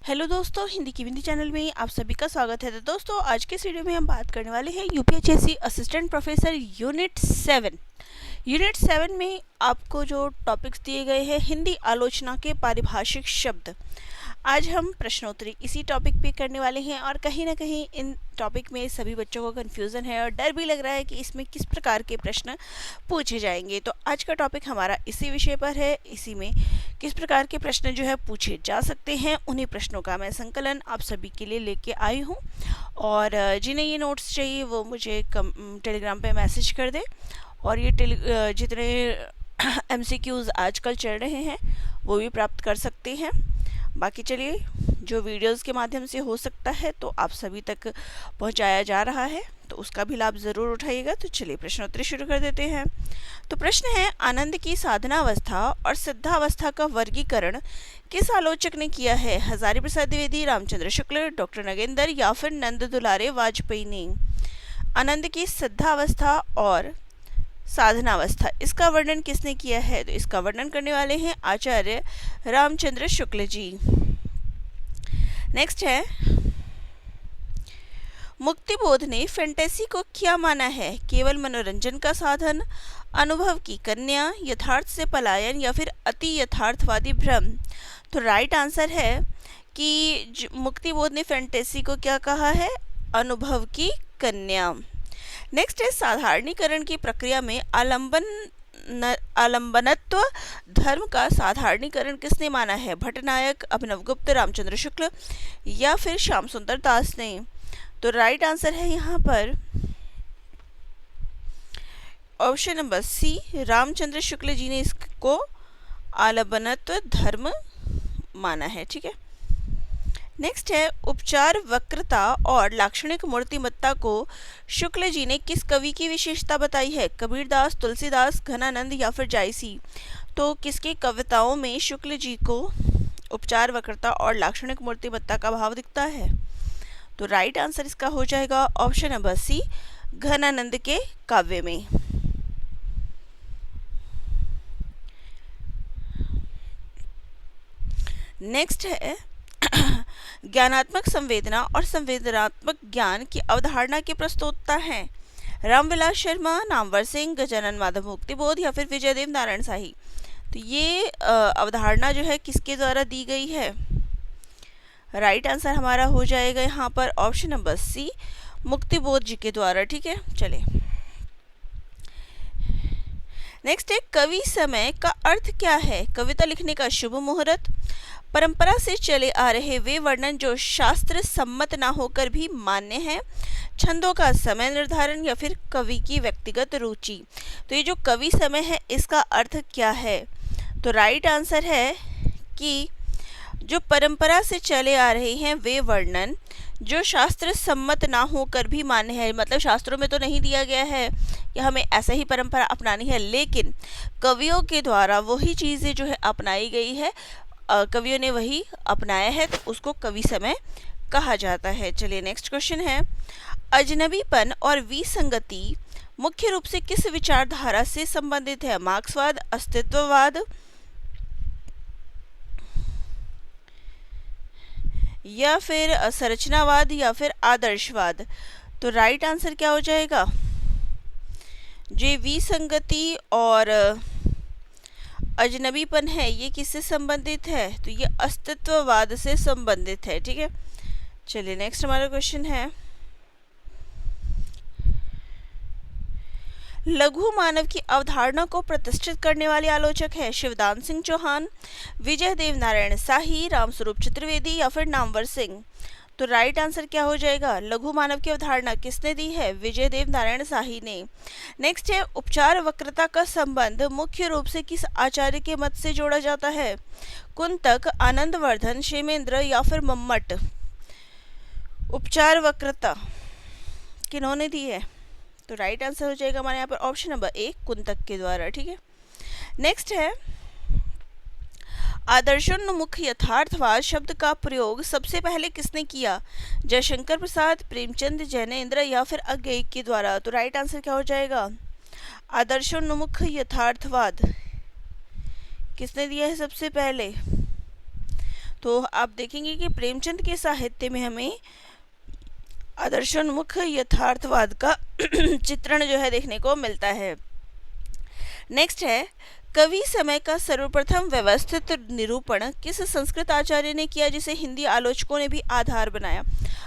Hello दोस्तों, हिंदी की बिंदी channel में आप सभी का स्वागत है। तो दोस्तों, आज के इस वीडियो में हम बात करने वाले हैं यूपीएचएससी असिस्टेंट प्रोफेसर यूनिट 7 में आपको जो टॉपिक्स दिए गए हैं हिंदी आलोचना के पारिभाषिक शब्द। आज हम प्रश्नोत्तरी इसी टॉपिक पे करने वाले हैं और कहीं ना कहीं इन टॉपिक में सभी बच्चों को कन्फ्यूज़न है और डर भी लग रहा है कि इसमें किस प्रकार के प्रश्न पूछे जाएंगे। तो आज का टॉपिक हमारा इसी विषय पर है। इसी में किस प्रकार के प्रश्न जो है पूछे जा सकते हैं, उन्हीं प्रश्नों का मैं संकलन आप सभी के लिए लेके आई हूँ। और जिन्हें ये नोट्स चाहिए वो मुझे टेलीग्राम पे मैसेज कर दे। और ये जितने MCQs आजकल चल रहे हैं वो भी प्राप्त कर सकते हैं। बाकी चलिए, जो वीडियोस के माध्यम से हो सकता है तो आप सभी तक पहुंचाया जा रहा है, तो उसका भी लाभ ज़रूर उठाइएगा। तो चलिए प्रश्नोत्तरी शुरू कर देते हैं। तो प्रश्न है, आनंद की साधनावस्था और सिद्धावस्था का वर्गीकरण किस आलोचक ने किया है? हजारी प्रसाद द्विवेदी, रामचंद्र शुक्ल, डॉक्टर नगेंद्र या फिर नंद दुलारे वाजपेयी ने? आनंद की सिद्धावस्था और साधनावस्था, इसका वर्णन किसने किया है? तो इसका वर्णन करने वाले हैं आचार्य रामचंद्र शुक्ल जी। नेक्स्ट है, मुक्तिबोध ने फैंटेसी को क्या माना है? केवल मनोरंजन का साधन, अनुभव की कन्या, यथार्थ से पलायन या फिर अति यथार्थवादी भ्रम? तो राइट आंसर है कि मुक्तिबोध ने फैंटेसी को क्या कहा है? अनुभव की कन्या। नेक्स्ट है, साधारणीकरण की प्रक्रिया में आलंबनत्व धर्म का साधारणीकरण किसने माना है? भट्टनायक, अभिनवगुप्त, रामचंद्र शुक्ल या फिर श्याम सुंदर दास ने? तो राइट आंसर है यहाँ पर option number C, Ramchandra Shukla ji ने इसको आलंबनत्व धर्म माना है। ठीक है। नेक्स्ट है, उपचार वक्रता और लाक्षणिक मूर्तिमत्ता को शुक्ल जी ने किस कवि की विशेषता बताई है? कबीरदास, तुलसीदास, घनानंद या फिर जायसी? तो किसकी कविताओं में शुक्ल जी को उपचार वक्रता और लाक्षणिक मूर्तिमत्ता का भाव दिखता है? तो राइट आंसर इसका हो जाएगा ऑप्शन नंबर सी, घनानंद के काव्य में। नेक्स्ट है, ज्ञानात्मक संवेदना और संवेदनात्मक ज्ञान की अवधारणा की प्रस्तोता है? रामविलास शर्मा, नामवर सिंह, गजानन माधव मुक्तिबोध या फिर विजयदेव नारायण शाही? तो ये अवधारणा जो है किसके द्वारा दी गई है? राइट आंसर हमारा हो जाएगा यहाँ पर ऑप्शन नंबर सी, मुक्तिबोध जी के द्वारा। ठीक है, चलिए नेक्स्ट है, कवि समय का अर्थ क्या है? कविता लिखने का शुभ मुहूर्त, परंपरा से चले आ रहे वे वर्णन जो शास्त्र सम्मत ना होकर भी मान्य है, छंदों का समय निर्धारण या फिर कवि की व्यक्तिगत रुचि? तो ये जो कवि समय है इसका अर्थ क्या है? तो राइट आंसर है कि जो परंपरा से चले आ रहे हैं वे वर्णन जो शास्त्र सम्मत ना होकर भी मान्य है, मतलब शास्त्रों में तो नहीं दिया गया है कि हमें ऐसा ही परंपरा अपनानी है, लेकिन कवियों के द्वारा वही चीज़ें जो है अपनाई गई है, कवियों ने वही अपनाया है, तो उसको कवि समय कहा जाता है। चलिए नेक्स्ट क्वेश्चन है, अजनबीपन और विसंगति मुख्य रूप से किस विचारधारा से संबंधित है? मार्क्सवाद, अस्तित्ववाद या फिर संरचनावाद या फिर आदर्शवाद? तो राइट आंसर क्या हो जाएगा? जो विसंगति और अजनबीपन है ये किससे संबंधित है? तो ये अस्तित्ववाद से संबंधित है। ठीक है, चलिए नेक्स्ट हमारा क्वेश्चन है, लघु मानव की अवधारणा को प्रतिष्ठित करने वाले आलोचक है? शिवदान सिंह चौहान, विजयदेव नारायण शाही, रामस्वरूप चतुर्वेदी या फिर नामवर सिंह? तो राइट आंसर क्या हो जाएगा? लघु मानव की अवधारणा किसने दी है? विजयदेव नारायण शाही ने। नेक्स्ट है, उपचार वक्रता का संबंध मुख्य रूप से किस आचार्य के मत से जोड़ा जाता है? कुंतक, आनंदवर्धन, क्षेमेंद्र या फिर मम्मट? उपचार वक्रता किन्होंने दी है? तो राइट आंसर हो जाएगा हमारे यहाँ पर ऑप्शन नंबर ए, कुंतक के द्वारा। ठीक है, नेक्स्ट है, आदर्शोन्मुख यथार्थवाद शब्द का प्रयोग सबसे पहले किसने किया? जयशंकर प्रसाद, प्रेमचंद, जैनेन्द्र या फिर अज्ञेय के द्वारा? तो राइट आंसर क्या हो जाएगा? आदर्शोन्मुख यथार्थवाद किसने दिया है सबसे पहले? तो आप देखेंगे कि प्रेमचंद के साहित्य में हमें आदर्शोन्मुख यथार्थवाद का चित्रण जो है देखने को मिलता है। नेक्स्ट है, कवि समय का सर्वप्रथम व्यवस्थित निरूपण किस संस्कृत आचार्य ने किया जिसे हिंदी आलोचकों ने भी आधार बनाया।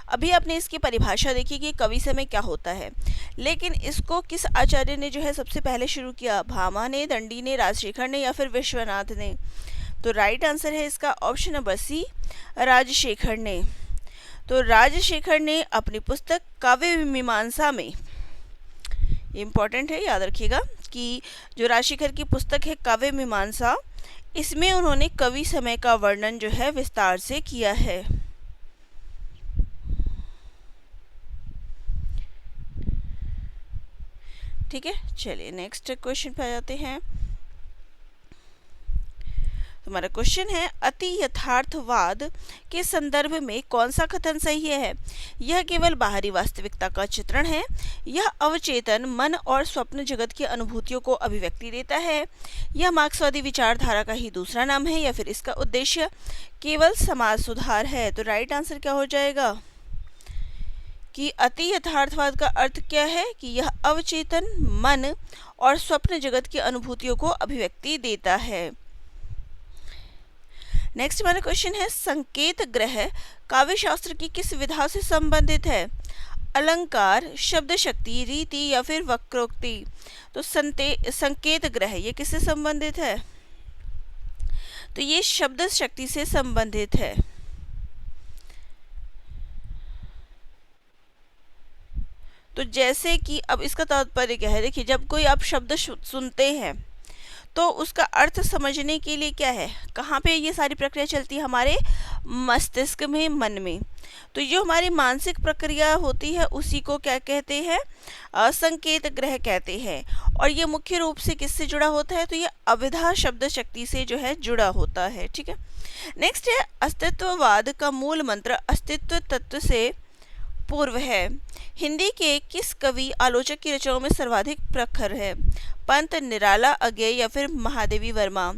अभी आपने इसकी परिभाषा देखी कि कवि समय क्या होता है, लेकिन इसको किस आचार्य ने जो है सबसे पहले शुरू किया, भामा ने, दंडी ने, राजशेखर ने या फिर विश्वनाथ ने। तो राइट आंसर है इसका ऑप्शन नंबर सी, राजशेखर ने। तो राजशेखर ने अपनी पुस्तक काव्य मीमांसा में, इम्पॉर्टेंट है याद रखिएगा कि जो राजशेखर की पुस्तक है काव्य मीमांसा, इसमें उन्होंने कवि समय का वर्णन जो है विस्तार से किया है। ठीक है, चलिए नेक्स्ट क्वेश्चन पे आ जाते हैं। हमारा क्वेश्चन है, अति यथार्थवाद के संदर्भ में कौन सा कथन सही है। यह केवल बाहरी वास्तविकता का चित्रण है, यह अवचेतन मन और स्वप्न जगत की अनुभूतियों को अभिव्यक्ति देता है, यह मार्क्सवादी विचारधारा का ही दूसरा नाम है, या फिर इसका उद्देश्य केवल समाज सुधार है। तो राइट आंसर क्या हो जाएगा कि अति यथार्थवाद का अर्थ क्या है कि यह अवचेतन मन और स्वप्न जगत की अनुभूतियों को अभिव्यक्ति देता है। नेक्स्ट हमारा क्वेश्चन है, संकेत ग्रह काव्य शास्त्र की किस विधा से संबंधित है। अलंकार, शब्द शक्ति, रीति या फिर वक्रोक्ति। तो संकेत ग्रह ये किससे संबंधित है, तो ये शब्द शक्ति से संबंधित है। तो जैसे कि अब इसका तात्पर्य क्या है, देखिए जब कोई आप शब्द सुनते हैं तो उसका अर्थ समझने के लिए क्या है, कहाँ पे ये सारी प्रक्रिया चलती है, हमारे मस्तिष्क में, मन में। तो जो हमारी मानसिक प्रक्रिया होती है उसी को क्या कहते हैं, संकेत ग्रह कहते हैं। और ये मुख्य रूप से किससे जुड़ा होता है, तो ये अभिधा शब्द शक्ति से जो है जुड़ा होता है। ठीक है, नेक्स्ट है, अस्तित्ववाद का मूल मंत्र अस्तित्व तत्व से पूर्व है। हिंदी के किस कवि आलोचक की रचनाओं में सर्वाधिक प्रखर है, पंत, निराला, अज्ञेय या फिर महादेवी वर्मा।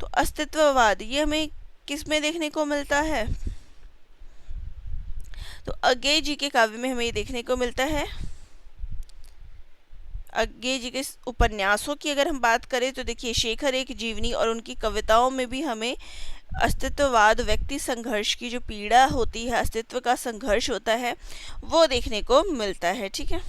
तो अस्तित्ववाद ये हमें किस में देखने को मिलता है, तो अज्ञेय जी के काव्य में हमें ये देखने को मिलता है। अज्ञेय जी के उपन्यासों की अगर हम बात करें तो देखिए शेखर एक जीवनी और उनकी कविताओं में भी हमें अस्तित्ववाद, व्यक्ति संघर्ष की जो पीड़ा होती है, अस्तित्व का संघर्ष होता है, वो देखने को मिलता है। ठीक है,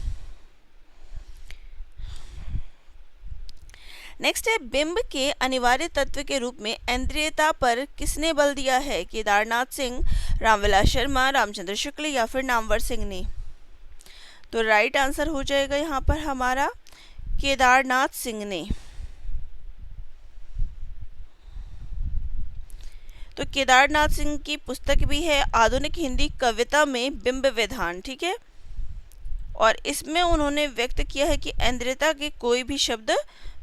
नेक्स्ट है, बिंब के अनिवार्य तत्व के रूप में इंद्रियता पर किसने बल दिया है। केदारनाथ सिंह, रामविलास शर्मा, रामचंद्र शुक्ल या फिर नामवर सिंह ने। तो राइट आंसर हो जाएगा यहाँ पर हमारा केदारनाथ सिंह ने। तो केदारनाथ सिंह की पुस्तक भी है आधुनिक हिंदी कविता में बिंब विधान। ठीक है, और इसमें उन्होंने व्यक्त किया है कि इंद्रियता के कोई भी शब्द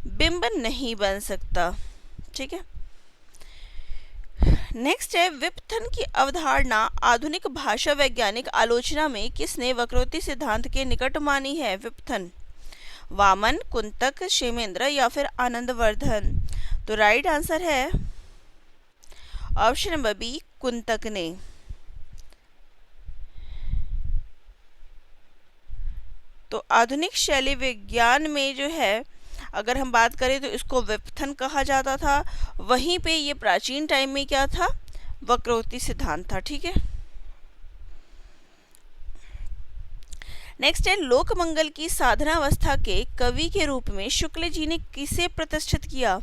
बिंब नहीं बन सकता। ठीक है, नेक्स्ट है, विपथन की अवधारणा आधुनिक भाषा वैज्ञानिक आलोचना में किसने वक्रोक्ति सिद्धांत के निकट मानी है। विपथन, वामन, कुंतक, क्षेमेंद्र या फिर आनंदवर्धन। तो राइट आंसर है ऑप्शन नंबर बी, कुंतक ने। तो आधुनिक शैली विज्ञान में जो है अगर हम बात करें तो इसको विपथन कहा जाता था, वहीं पे ये प्राचीन टाइम में क्या था, वक्रोक्ति सिद्धांत था। ठीक है, नेक्स्ट है, लोकमंगल की साधनावस्था के कवि के रूप में शुक्ल जी ने किसे प्रतिष्ठित किया।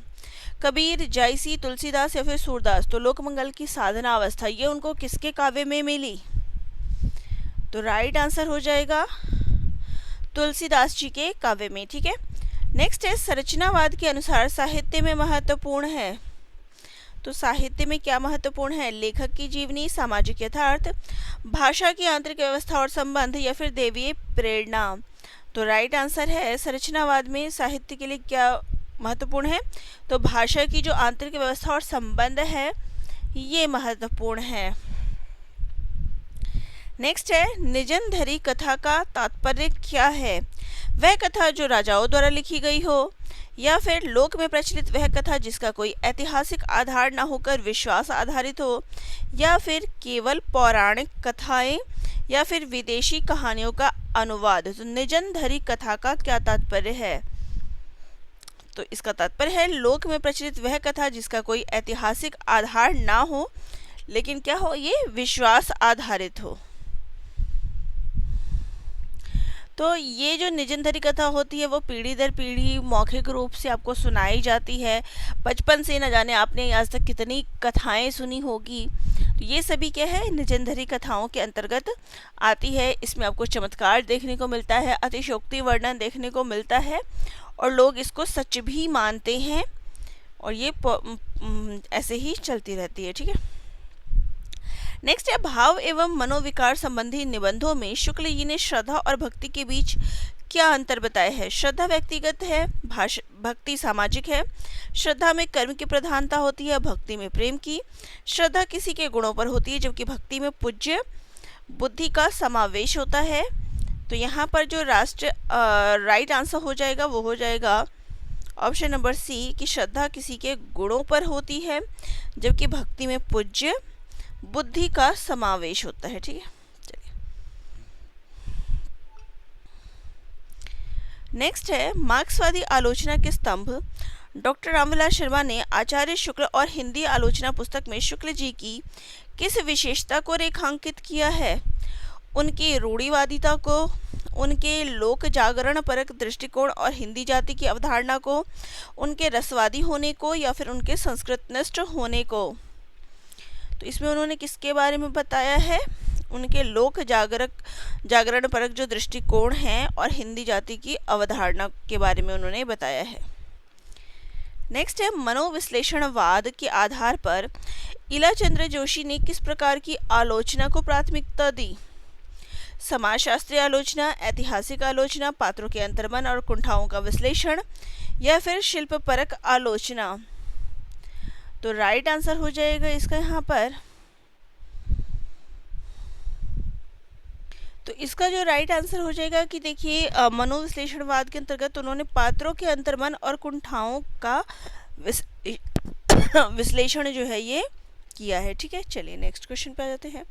कबीर, जायसी, तुलसीदास या फिर सूरदास। तो लोकमंगल की साधना अवस्था ये उनको किसके काव्य में मिली, तो राइट आंसर हो जाएगा तुलसीदास जी के काव्य में। ठीक है, नेक्स्ट है, संरचनावाद के अनुसार साहित्य में महत्वपूर्ण है। तो साहित्य में क्या महत्वपूर्ण है, लेखक की जीवनी, सामाजिक यथार्थ, भाषा की आंतरिक व्यवस्था और संबंध या फिर दैवीय प्रेरणा। तो राइट आंसर है, संरचनावाद में साहित्य के लिए क्या महत्वपूर्ण है, तो भाषा की जो आंतरिक व्यवस्था और संबंध है ये महत्वपूर्ण है। नेक्स्ट है, निजनधरी कथा का तात्पर्य क्या है। वह कथा जो राजाओं द्वारा लिखी गई हो, या फिर लोक में प्रचलित वह कथा जिसका कोई ऐतिहासिक आधार न होकर विश्वास आधारित हो, या फिर केवल पौराणिक कथाएं या फिर विदेशी कहानियों का अनुवाद। तो निजनधरी कथा का क्या तात्पर्य है? तो इसका तात्पर्य है लोक में प्रचलित वह कथा जिसका कोई ऐतिहासिक आधार ना हो, लेकिन क्या हो, ये विश्वास आधारित हो। तो ये जो निजनधरी कथा होती है वो पीढ़ी दर पीढ़ी मौखिक रूप से आपको सुनाई जाती है। बचपन से न जाने आपने आज तक कितनी कथाएं सुनी होगी, तो ये सभी क्या है, निजनधरी कथाओं के अंतर्गत आती है। इसमें आपको चमत्कार देखने को मिलता है, अतिशयोक्ति वर्णन देखने को मिलता है, और लोग इसको सच भी मानते हैं, और ये ऐसे ही चलती रहती है। ठीक है, नेक्स्ट है भाव एवं मनोविकार संबंधी निबंधों में शुक्ल जी ने श्रद्धा और भक्ति के बीच क्या अंतर बताया है? श्रद्धा व्यक्तिगत है, भक्ति सामाजिक है। श्रद्धा में कर्म की प्रधानता होती है, भक्ति में प्रेम की। श्रद्धा किसी के गुणों पर होती है, जबकि भक्ति में पूज्य बुद्धि का समावेश होता है। तो यहाँ पर जो राइट आंसर हो जाएगा वो हो जाएगा ऑप्शन नंबर सी, कि श्रद्धा किसी के गुणों पर होती है, जबकि भक्ति में पूज्य बुद्धि का समावेश होता है। ठीक है, चलिए नेक्स्ट है मार्क्सवादी आलोचना के स्तंभ। डॉक्टर रामविलास शर्मा ने आचार्य शुक्ल और हिंदी आलोचना पुस्तक में शुक्ल जी की किस विशेषता को रेखांकित किया है? उनकी रूढ़िवादिता को, उनके लोक जागरण परक दृष्टिकोण और हिंदी जाति की अवधारणा को, उनके रसवादी होने को, या फिर उनके संस्कृतनिष्ठ होने को? तो इसमें उन्होंने किसके बारे में बताया है? उनके लोक जागरण परक जो दृष्टिकोण है और हिंदी जाति की अवधारणा के बारे में उन्होंने बताया है। नेक्स्ट है मनोविश्लेषणवाद के आधार पर इलाचंद्र जोशी ने किस प्रकार की आलोचना को प्राथमिकता दी? समाजशास्त्रीय आलोचना, ऐतिहासिक आलोचना, पात्रों के अंतर्मन और कुंठाओं का विश्लेषण, या फिर शिल्प परक आलोचना? तो राइट आंसर हो जाएगा इसका यहाँ पर। तो इसका जो राइट आंसर हो जाएगा कि देखिए मनोविश्लेषणवाद के अंतर्गत उन्होंने पात्रों के अंतर्मन और कुंठाओं का विश्लेषण जो है ये किया है। ठीक है, चलिए नेक्स्ट क्वेश्चन पे आ जाते हैं।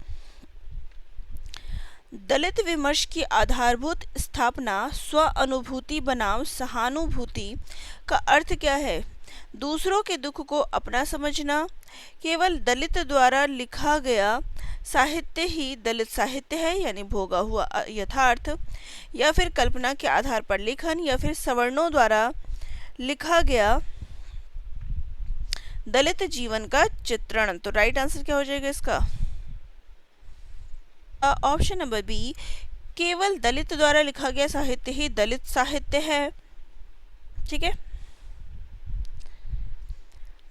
दलित विमर्श की आधारभूत स्थापना स्व अनुभूति बनाम सहानुभूति का अर्थ क्या है? दूसरों के दुख को अपना समझना, केवल दलित द्वारा लिखा गया साहित्य ही दलित साहित्य है यानी भोगा हुआ यथार्थ, या फिर कल्पना के आधार पर लेखन, या फिर सवर्णों द्वारा लिखा गया दलित जीवन का चित्रण? तो राइट आंसर क्या हो जाएगा इसका? ऑप्शन नंबर बी, केवल दलित द्वारा लिखा गया साहित्य ही दलित साहित्य है। ठीक है,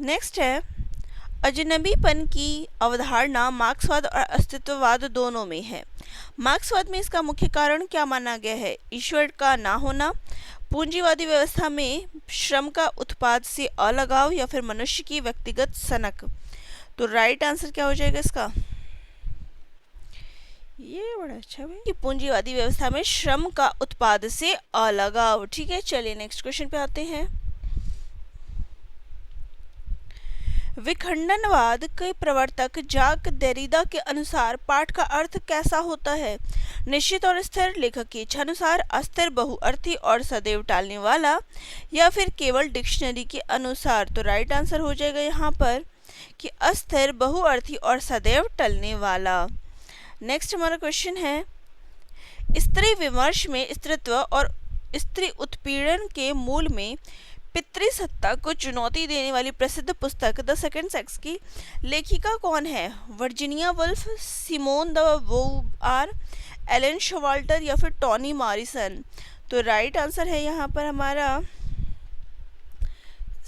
नेक्स्ट है अजनबीपन की अवधारणा मार्क्सवाद और अस्तित्ववाद दोनों में है। मार्क्सवाद में इसका मुख्य कारण क्या माना गया है? ईश्वर का ना होना, पूंजीवादी व्यवस्था में श्रम का उत्पाद से अलगाव, या फिर मनुष्य की व्यक्तिगत सनक? तो राइट आंसर क्या हो जाएगा इसका? ये बड़ा अच्छा है कि पूंजीवादी व्यवस्था में श्रम का उत्पाद से अलगाव। ठीक है, चलिए नेक्स्ट क्वेश्चन पे आते हैं। विखंडनवाद के प्रवर्तक जाक देरिदा के अनुसार पाठ का अर्थ कैसा होता है? निश्चित और स्थिर, लेखक की इच्छा अनुसार, अस्थिर, बहुअर्थी और सदैव टालने वाला, या फिर केवल डिक्शनरी के अनुसार? तो राइट आंसर हो जाएगा यहाँ पर कि अस्थिर, बहुअर्थी और सदैव टलने वाला। नेक्स्ट हमारा क्वेश्चन है स्त्री विमर्श में स्त्रीत्व और स्त्री उत्पीड़न के मूल में पितृसत्ता को चुनौती देने वाली प्रसिद्ध पुस्तक द सेकंड सेक्स की लेखिका कौन है? Virginia Woolf, Simone de Beauvoir, Elaine Showalter, या फिर टॉनी मॉरिसन? तो राइट आंसर है यहाँ पर हमारा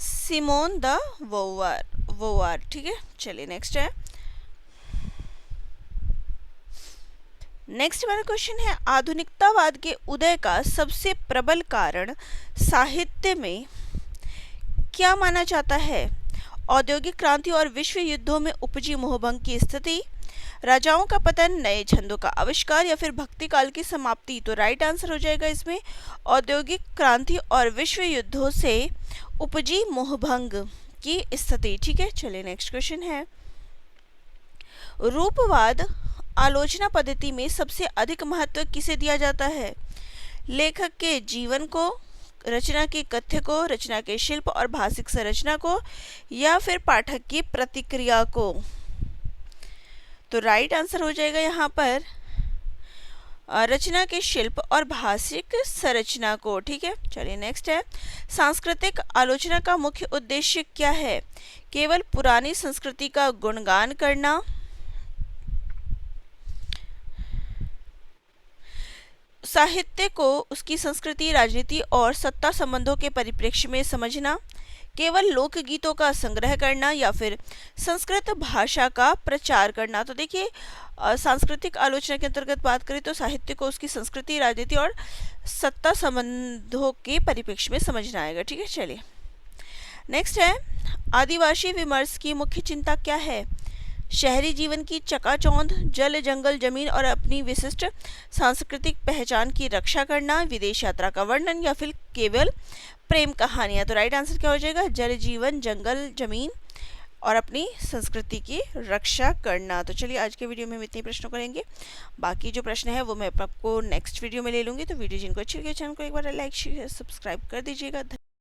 सिमोन द बोवार। ठीक है, चलिए नेक्स्ट है। नेक्स्ट हमारा क्वेश्चन है आधुनिकतावाद के उदय का सबसे प्रबल कारण साहित्य में क्या माना जाता है? औद्योगिक क्रांति और विश्व युद्धों में उपजी मोहभंग की स्थिति, राजाओं का पतन, नए छंदों का आविष्कार या फिर भक्ति काल की समाप्ति। तो राइट आंसर हो जाएगा इसमें औद्योगिक क्रांति और विश्व युद्धों से उपजी मोहभंग की स्थिति। ठीक है, चलिए नेक्स्ट क्वेश्चन है। रूपवाद आलोचना पद्धति में सबसे अधिक महत्व किसे दिया जाता है? लेखक के जीवन को, रचना के कथ्य को, रचना के शिल्प और भाषिक संरचना को, या फिर पाठक की प्रतिक्रिया को? तो राइट आंसर हो जाएगा यहाँ पर रचना के शिल्प और भाषिक संरचना को। ठीक है, चलिए नेक्स्ट है। सांस्कृतिक आलोचना का मुख्य उद्देश्य क्या है? केवल पुरानी संस्कृति का गुणगान करना, साहित्य को उसकी संस्कृति, राजनीति और सत्ता संबंधों के परिप्रेक्ष्य में समझना, केवल लोकगीतों का संग्रह करना, या फिर संस्कृत भाषा का प्रचार करना? तो देखिए सांस्कृतिक आलोचना के अंतर्गत बात करें तो साहित्य को उसकी संस्कृति, राजनीति और सत्ता संबंधों के परिप्रेक्ष्य में समझना आएगा। ठीक है, चलिए नेक्स्ट है। आदिवासी विमर्श की मुख्य चिंता क्या है? शहरी जीवन की चकाचौंध, जल जंगल जमीन और अपनी विशिष्ट सांस्कृतिक पहचान की रक्षा करना, विदेश यात्रा का वर्णन, या फिर केवल प्रेम कहानियां? तो राइट आंसर क्या हो जाएगा? जल जीवन, जंगल जमीन और अपनी संस्कृति की रक्षा करना। तो चलिए आज के वीडियो में हम इतने प्रश्नों करेंगे, बाकी जो प्रश्न है वो मैं आपको नेक्स्ट वीडियो में ले लूँगी। तो वीडियो जिनको अच्छी लगी चैनल को एक बार लाइक शेयर सब्सक्राइब कर दीजिएगा।